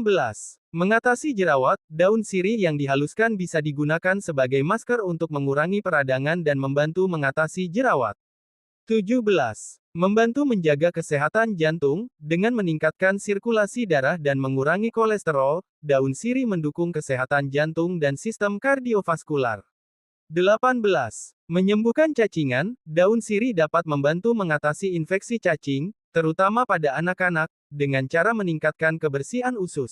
16. Mengatasi jerawat, daun sirih yang dihaluskan bisa digunakan sebagai masker untuk mengurangi peradangan dan membantu mengatasi jerawat. 17. Membantu menjaga kesehatan jantung, dengan meningkatkan sirkulasi darah dan mengurangi kolesterol, daun sirih mendukung kesehatan jantung dan sistem kardiovaskular. 18. Menyembuhkan cacingan, daun sirih dapat membantu mengatasi infeksi cacing, terutama pada anak-anak, dengan cara meningkatkan kebersihan usus.